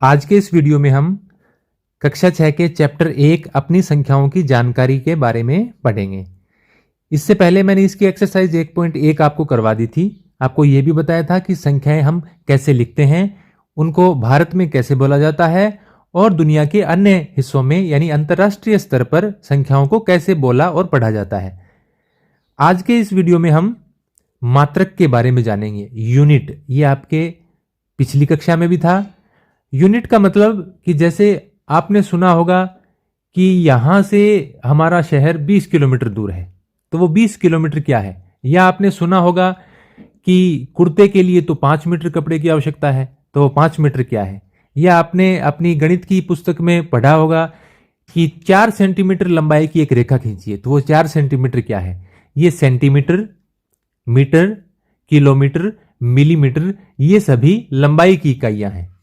आज के इस वीडियो में हम कक्षा 6 के चैप्टर 1 अपनी संख्याओं की जानकारी के बारे में पढ़ेंगे। इससे पहले मैंने इसकी एक्सरसाइज 1.1 आपको करवा दी थी। आपको यह भी बताया था कि संख्याएं हम कैसे लिखते हैं, उनको भारत में कैसे बोला जाता है और दुनिया के अन्य हिस्सों में यानी अंतर्राष्ट्रीय स्तर पर संख्याओं को कैसे बोला और पढ़ा जाता है। आज के इस वीडियो में हम मात्रक के बारे में जानेंगे। यूनिट, ये आपके पिछली कक्षा में भी था। यूनिट का मतलब कि जैसे आपने सुना होगा कि यहां से हमारा शहर 20 किलोमीटर दूर है, तो वो 20 किलोमीटर क्या है। या आपने सुना होगा कि कुर्ते के लिए तो 5 मीटर कपड़े की आवश्यकता है, तो वो 5 मीटर क्या है। या आपने अपनी गणित की पुस्तक में पढ़ा होगा कि 4 सेंटीमीटर लंबाई की एक रेखा खींचिए, तो वो 4 सेंटीमीटर क्या है। ये सेंटीमीटर, मीटर, किलोमीटर, मिलीमीटर, ये सभी लंबाई की इकाइयां हैं।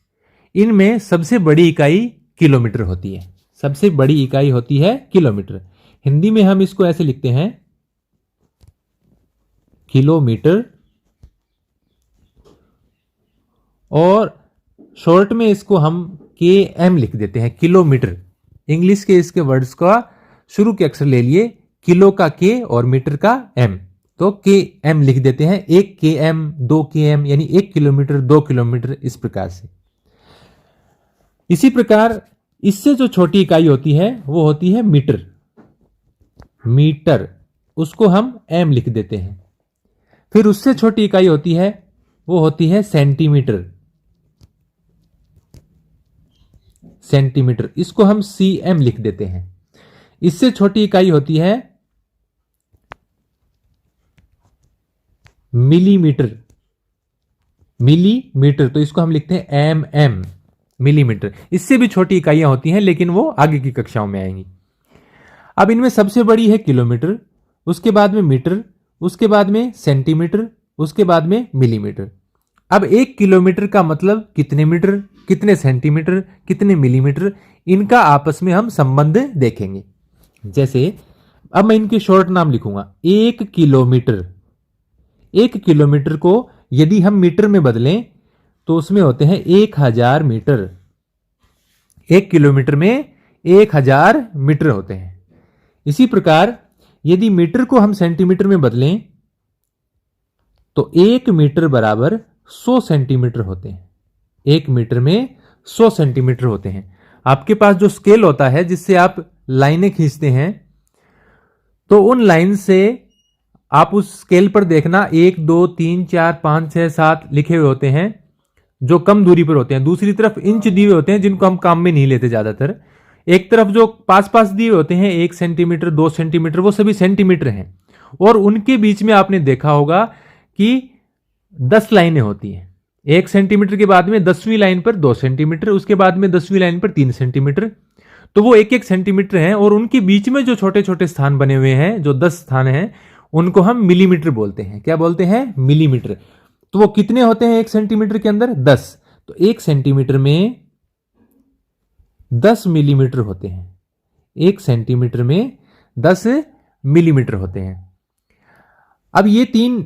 इनमें सबसे बड़ी इकाई किलोमीटर होती है। सबसे बड़ी इकाई होती है किलोमीटर। हिंदी में हम इसको ऐसे लिखते हैं किलोमीटर, और शॉर्ट में इसको हम KM लिख देते हैं, किलोमीटर। इंग्लिश के इसके वर्ड्स का शुरू के अक्षर ले लिए, किलो का K और मीटर का M, तो KM लिख देते हैं। 1 km, 2 km यानी 1 किलोमीटर, 2 किलोमीटर, इस प्रकार से। इसी प्रकार इससे जो छोटी इकाई होती है वो होती है मीटर। मीटर, उसको हम M लिख देते हैं। फिर उससे छोटी इकाई होती है वो होती है सेंटीमीटर। सेंटीमीटर, इसको हम CM लिख देते हैं। इससे छोटी इकाई होती है मिलीमीटर। मिलीमीटर, तो इसको हम लिखते हैं MM, मिलीमीटर। इससे भी छोटी इकाइयां होती हैं लेकिन वो आगे की कक्षाओं में आएंगी। अब इनमें सबसे बड़ी है किलोमीटर, उसके बाद में मीटर, उसके बाद में सेंटीमीटर, उसके बाद में मिलीमीटर। अब 1 किलोमीटर का मतलब कितने मीटर, कितने सेंटीमीटर, कितने मिलीमीटर, इनका आपस में हम संबंध देखेंगे। जैसे अब मैं इनके शॉर्ट नाम लिखूंगा। 1 किलोमीटर, 1 किलोमीटर को यदि हम मीटर में बदलें तो उसमें होते हैं 1000 मीटर। 1 किलोमीटर में 1000 मीटर होते हैं। इसी प्रकार यदि मीटर को हम सेंटीमीटर में बदलें तो 1 मीटर बराबर 100 सेंटीमीटर होते हैं। 1 मीटर में 100 सेंटीमीटर होते हैं। आपके पास जो स्केल होता है जिससे आप लाइनें खींचते हैं, तो उन लाइन से आप उस स्केल पर देखना 1 2 3 4 5 6 7 लिखे हुए होते हैं जो कम दूरी पर होते हैं। दूसरी तरफ इंच दिए होते हैं जिनको हम काम में नहीं लेते ज्यादातर। एक तरफ जो पास पास दिए होते हैं 1 सेंटीमीटर, 2 सेंटीमीटर, वो सभी सेंटीमीटर हैं। और उनके बीच में आपने देखा होगा कि 10 लाइनें होती हैं। 1 सेंटीमीटर के बाद में 10वीं लाइन पर 2 सेंटीमीटर, उसके बाद में 10वीं लाइन पर 3 सेंटीमीटर, तो वो 1-1 सेंटीमीटर हैं। और उनके बीच में जो छोटे छोटे स्थान बने हुए हैं, जो 10 स्थान हैं, उनको हम मिलीमीटर बोलते हैं। क्या बोलते हैं? मिलीमीटर। तो वो कितने होते हैं 1 सेंटीमीटर के अंदर? 10। तो 1 सेंटीमीटर में 10 मिलीमीटर होते हैं। 1 सेंटीमीटर में 10 मिलीमीटर होते हैं। अब ये 3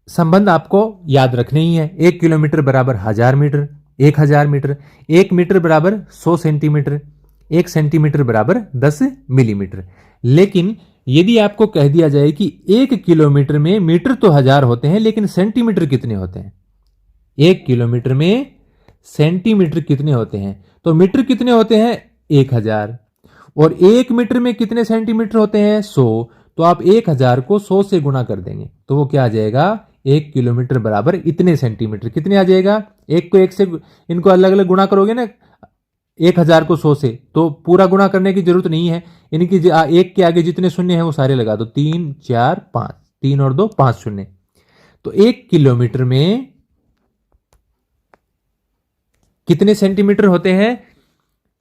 संबंध आपको याद रखने ही है। 1 किलोमीटर बराबर 1000 मीटर, 1000 मीटर, 1 मीटर बराबर 100 सेंटीमीटर, 1 सेंटीमीटर बराबर 10 मिलीमीटर। लेकिन यदि आपको कह दिया जाए कि 1 किलोमीटर में मीटर तो 1000 होते हैं लेकिन सेंटीमीटर कितने होते हैं? 1 किलोमीटर में सेंटीमीटर कितने होते हैं? तो मीटर कितने होते हैं? 1000। और 1 मीटर में कितने सेंटीमीटर होते हैं? 100। तो आप 1000 को 100 से गुणा कर देंगे तो वो क्या आ जाएगा? 1 किलोमीटर बराबर इतने सेंटीमीटर। कितने आ जाएगा? 1 को 1 से इनको अलग अलग गुणा करोगे ना, 1000 को 100 से, तो पूरा गुणा करने की जरूरत नहीं है। इनकी 1 के आगे जितने शून्य हैं वो सारे लगा दो। 3 4 5, 3 और 2 5 शून्य। तो 1 किलोमीटर में कितने सेंटीमीटर होते हैं?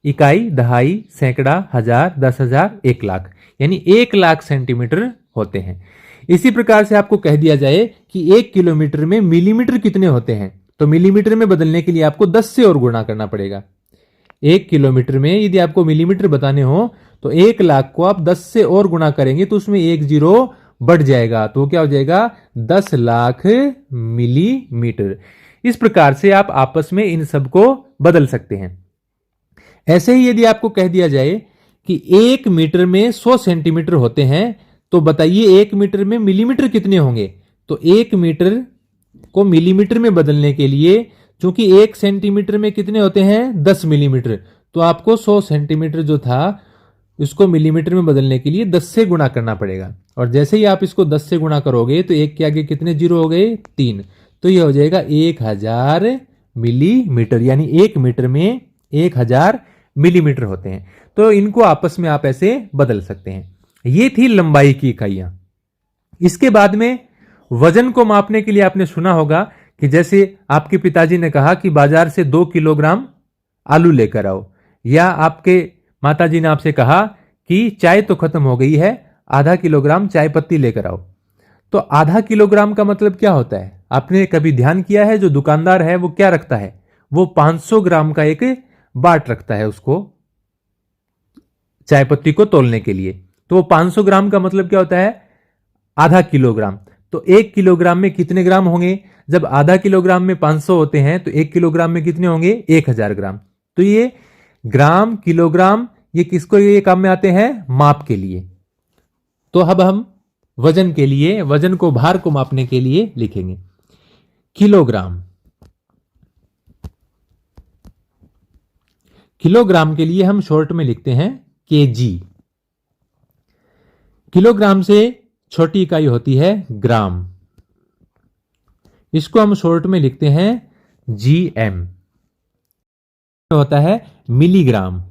इकाई, दहाई, सैकड़ा, 1000, 10,000, 1 लाख, यानी 1 लाख सेंटीमीटर होते हैं। इसी प्रकार से आपको कह दिया जाए कि 1 किलोमीटर में मिलीमीटर कितने होते हैं, तो मिलीमीटर में बदलने के लिए आपको 10 से और गुणा करना पड़ेगा। 1 किलोमीटर में यदि आपको मिलीमीटर बताने हो तो 1 लाख को आप 10 से और गुणा करेंगे तो उसमें 1 जीरो बढ़ जाएगा, तो क्या हो जाएगा? 10 लाख मिलीमीटर। इस प्रकार से आप आपस में इन सबको बदल सकते हैं। ऐसे ही यदि आपको कह दिया जाए कि 1 मीटर में 100 सेंटीमीटर होते हैं, तो बताइए 1 मीटर में मिलीमीटर कितने होंगे। तो 1 मीटर को मिलीमीटर में बदलने के लिए, चूंकि 1 सेंटीमीटर में कितने होते हैं 10 मिलीमीटर, तो आपको 100 सेंटीमीटर जो था इसको मिलीमीटर में बदलने के लिए 10 से गुणा करना पड़ेगा। और जैसे ही आप इसको 10 से गुणा करोगे तो 1 के आगे कितने जीरो हो गए 3, तो यह हो जाएगा 1000 मिलीमीटर, यानी 1 मीटर में 1000 मिलीमीटर होते हैं। तो इनको आपस में आप ऐसे बदल सकते हैं। ये थी लंबाई की इकाइयां। इसके बाद में वजन को मापने के लिए आपने सुना होगा कि जैसे आपके पिताजी ने कहा कि बाजार से 2 किलोग्राम आलू लेकर आओ, या आपके माताजी ने आपसे कहा कि चाय तो खत्म हो गई है, आधा किलोग्राम चाय पत्ती लेकर आओ। तो आधा किलोग्राम का मतलब क्या होता है, आपने कभी ध्यान किया है? जो दुकानदार है वो क्या रखता है, वो 500 ग्राम का एक बाट रखता है उसको चाय पत्ती को तोलने के लिए। तो वो 500 ग्राम का मतलब क्या होता है, आधा किलोग्राम। तो 1 किलोग्राम में कितने ग्राम होंगे? जब आधा किलोग्राम में 500 होते हैं तो 1 किलोग्राम में कितने होंगे 1000 ग्राम। तो ये ग्राम किलोग्राम ये किसको ये काम में आते हैं, माप के लिए। तो अब हम वजन के लिए, वजन को भार को मापने के लिए लिखेंगे किलोग्राम। किलोग्राम के लिए हम शॉर्ट में लिखते हैं केजी। किलोग्राम से छोटी इकाई होती है ग्राम, इसको हम शॉर्ट में लिखते हैं जीएम। होता है मिलीग्राम।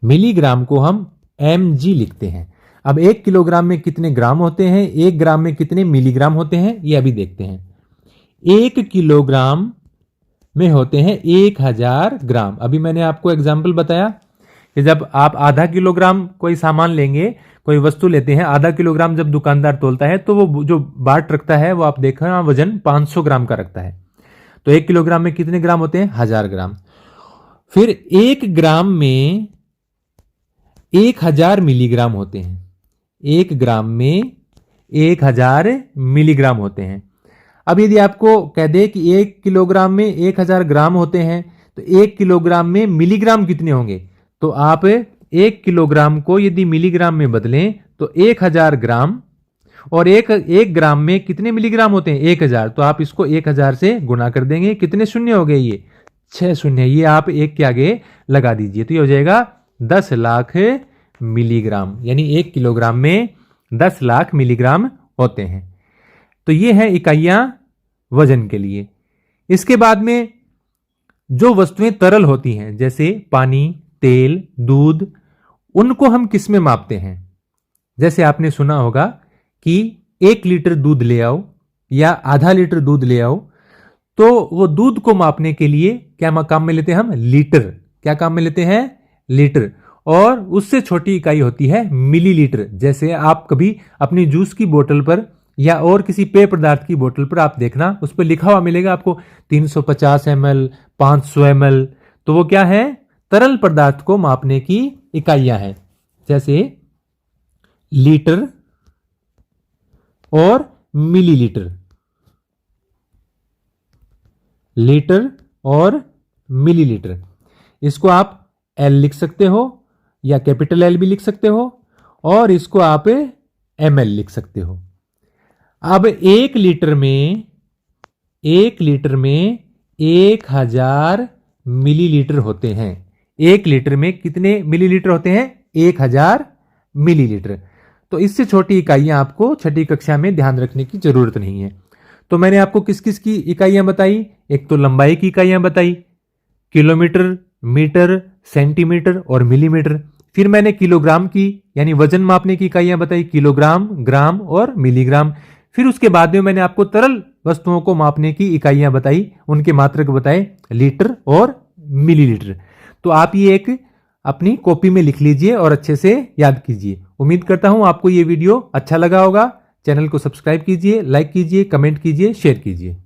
मिलीग्राम को हम mg लिखते हैं। अब 1 किलोग्राम में कितने ग्राम होते हैं, 1 ग्राम में कितने मिलीग्राम होते हैं, ये अभी देखते हैं। 1 किलोग्राम में होते हैं 1000 ग्राम। अभी मैंने आपको एग्जाम्पल बताया कि जब आप आधा किलोग्राम कोई सामान लेंगे, कोई वस्तु लेते हैं, आधा किलोग्राम जब दुकानदार तोलता है तो वो जो बाट रखता है वो आप देखना वजन 500 ग्राम का रखता है। तो 1 किलोग्राम में कितने ग्राम होते हैं 1000 ग्राम। फिर 1 ग्राम में 1000 मिलीग्राम होते हैं। 1 ग्राम में 1000 मिलीग्राम होते हैं। अब यदि आपको कह दे कि 1 किलोग्राम में 1000 ग्राम होते हैं तो 1 किलोग्राम में मिलीग्राम कितने होंगे, तो आप 1 किलोग्राम को यदि मिलीग्राम में बदलें तो 1000 ग्राम, और एक ग्राम में कितने मिलीग्राम होते हैं 1000, तो आप इसको 1000 से गुणा कर देंगे। कितने शून्य हो गए, ये 6 शून्य, ये आप 1 के आगे लगा दीजिए तो ये हो जाएगा 10 लाख मिलीग्राम, यानी 1 किलोग्राम में 10 लाख मिलीग्राम होते हैं। तो ये है इकाइयां वजन के लिए। इसके बाद में जो वस्तुएं तरल होती हैं जैसे पानी, तेल, दूध, उनको हम किस में मापते हैं? जैसे आपने सुना होगा कि 1 लीटर दूध ले आओ या आधा लीटर दूध ले आओ, तो वो दूध को मापने के लिए क्या काम में लेते हैं हम, लीटर। क्या काम में लेते हैं, लीटर। और उससे छोटी इकाई होती है मिलीलीटर। जैसे आप कभी अपनी जूस की बोतल पर या और किसी पेय पदार्थ की बोतल पर आप देखना, उस पर लिखा हुआ मिलेगा आपको 350 ml, 500 ml, तो वो क्या है, तरल पदार्थ को मापने की इकाइयां हैं। जैसे लीटर और मिलीलीटर, लीटर और मिलीलीटर। इसको आप एल लिख सकते हो या कैपिटल एल भी लिख सकते हो, और इसको आप एमएल लिख सकते हो। अब 1 लीटर में 1000 मिलीलीटर होते हैं। 1 लीटर में कितने मिलीलीटर होते हैं, 1000 मिलीलीटर। तो इससे छोटी इकाइयां आपको छठी कक्षा में ध्यान रखने की जरूरत नहीं है। तो मैंने आपको किस किस की इकाइयां बताई, एक तो लंबाई की इकाइयां बताई, किलोमीटर, मीटर, सेंटीमीटर और मिलीमीटर। फिर मैंने किलोग्राम की यानी वजन मापने की इकाइयां बताई, किलोग्राम, ग्राम और मिलीग्राम। फिर उसके बाद में मैंने आपको तरल वस्तुओं को मापने की इकाइयां बताई, उनके मात्रक बताए, लीटर और मिलीलीटर। तो आप ये एक अपनी कॉपी में लिख लीजिए और अच्छे से याद कीजिए। उम्मीद करता हूं आपको ये वीडियो अच्छा लगा होगा। चैनल को सब्सक्राइब कीजिए, लाइक कीजिए, कमेंट कीजिए, शेयर कीजिए।